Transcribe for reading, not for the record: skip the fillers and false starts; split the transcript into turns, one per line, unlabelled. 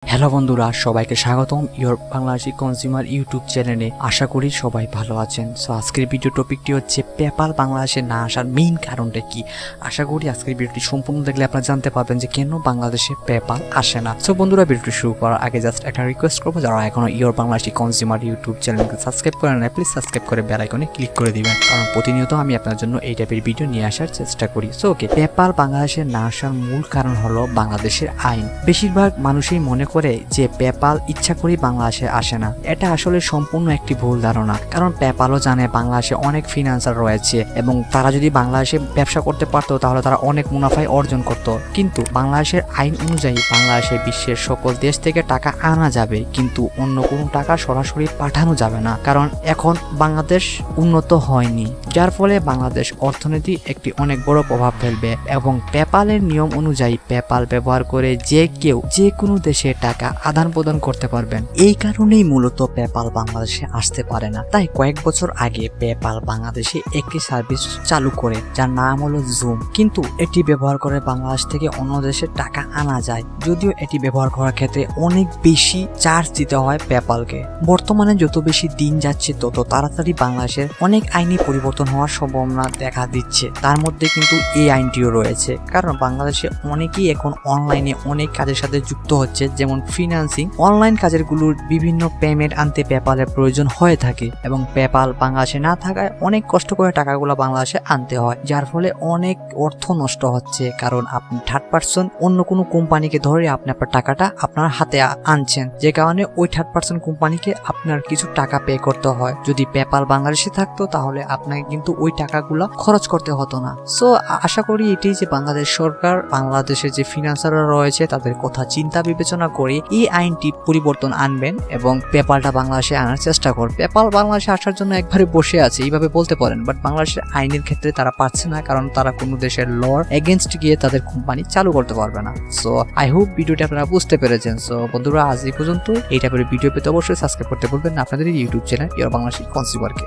Hello বন্ধুরা, সবাইকে স্বাগতম ইউর বাংলাদেশি কনজিউমার ইউটিউব চ্যানেলে। আশা করি সবাই ভালো আছেন। সো আজকের ভিডিও টপিকটি হচ্ছে পেপাল বাংলাদেশে না আসার মেইন কারণটা কি। আশা করি আজকের ভিডিওটি সম্পূর্ণ দেখলে আপনারা জানতে পারবেন যে কেন বাংলাদেশে পেপাল আসে না। সো বন্ধুরা, ভিডিওটি শুরু করার আগে জাস্ট একটা রিকোয়েস্ট করবো, যারা এখনো ইউর বাংলাদেশি কনজিউমার ইউটিউব চ্যানেলকে সাবস্ক্রাইব করেন না, প্লিজ সাবস্ক্রাইব করে বেল আইকনে ক্লিক করে দিবেন, কারণ প্রতিনিয়ত আমি আপনার জন্য এই টাইপের ভিডিও নিয়ে আসার চেষ্টা করি। সো ওকে, পেপাল বাংলাদেশে না আসার মূল কারণ হলো বাংলাদেশের আইন। বেশিরভাগ মানুষই মনে করে যে পেপাল ইচ্ছা করেই বাংলাদেশে আসে না। এটা আসলে সম্পূর্ণ একটি ভুল ধারণা, কারণ পেপালও জানে বাংলাদেশে অনেক ফিনান্সার রয়েছে এবং তারা যদি বাংলাদেশে ব্যবসা করতে পারতো তাহলে তারা অনেক মুনাফাই অর্জন করত। কিন্তু বাংলাদেশের আইন অনুযায়ী বাংলাদেশে বিশ্বের সকল দেশ থেকে টাকা আনা যাবে, কিন্তু অন্য কোনো টাকা সরাসরি পাঠানো যাবে না, কারণ এখন বাংলাদেশ উন্নত হয়নি, যার ফলে বাংলাদেশ অর্থনীতি একটি অনেক বড় প্রভাব ফেলবে। এবং পেপালের নিয়ম অনুযায়ী পেপাল ব্যবহার করে যে কেউ যে কোনো দেশে টাকা আদান প্রদান করতে পারবেন। এই কারণেই মূলত পেপাল বাংলাদেশে আসতে পারে না। তাই কয়েক বছর আগে পেপাল বাংলাদেশে একটি সার্ভিস চালু করে, যার নাম হলো জুম। কিন্তু এটি ব্যবহার করে বাংলাদেশ থেকে অন্য দেশে টাকা আনা যায়, যদিও এটি ব্যবহার করার ক্ষেত্রে অনেক বেশি চার্জ দিতে হয় পেপালকে। বর্তমানে যত বেশি দিন যাচ্ছে তত তাড়াতাড়ি বাংলাদেশের অনেক আইনি পরিবর্তন হওয়ার সম্ভাবনা দেখা দিচ্ছে। তার মধ্যে কিন্তু এই আইনটিও রয়েছে, কারণ বাংলাদেশে অনেকেই এখন অনলাইনে অনেক কাজের সাথে যুক্ত হচ্ছে, যেমন ফিনান্সিং। অনলাইন কাজের গুলোর বিভিন্ন পেমেন্ট আনতে পেপালের প্রয়োজন হয়ে থাকে এবং পেপাল বাংলাদেশে না থাকায় অনেক কষ্ট করে টাকাগুলো বাংলাদেশে আনতে হয়, যার ফলে অনেক অর্থ নষ্ট হচ্ছে। কারণ আপনি থার্ড পার্সন অন্য কোনো কোম্পানিকে ধরে আপনি আপনার টাকাটা আপনার হাতে আনছেন, যে কারণে ওই থার্ড পার্সন কোম্পানিকে আপনার কিছু টাকা পে করতে হয়। যদি পেপাল বাংলাদেশে থাকতো তাহলে আপনাকে কিন্তু ওই টাকাগুলো খরচ করতে হতো না। সো আশা করি এটি যে বাংলাদেশ সরকার বাংলাদেশের যে ফিনান্সাররা রয়েছে তাদের কথা চিন্তা বিবেচনা করে এই আইনটি পরিবর্তন আনবেন এবং পেপালটা বাংলাদেশে আনার চেষ্টা করবে। পেপাল বাংলাদেশে আসার জন্য একবারে বসে আছে এইভাবে বলতে পারেন, বাট বাংলাদেশের আইনের ক্ষেত্রে তারা পারছে না, কারণ তারা কোনো দেশের লর এগেনস্ট গিয়ে তাদের কোম্পানি চালু করতে পারবে না। সো আই হোপ ভিডিওটি আপনারা বুঝতে পেরেছেন। সো বন্ধুরা, আজ এই পর্যন্ত। এই টাইপের ভিডিও পেতে অবশ্যই সাবস্ক্রাইব করতে বলবেন না আপনাদের ইউটিউব চ্যানেল ইউর বাংলাদেশি কনজিউমারকে।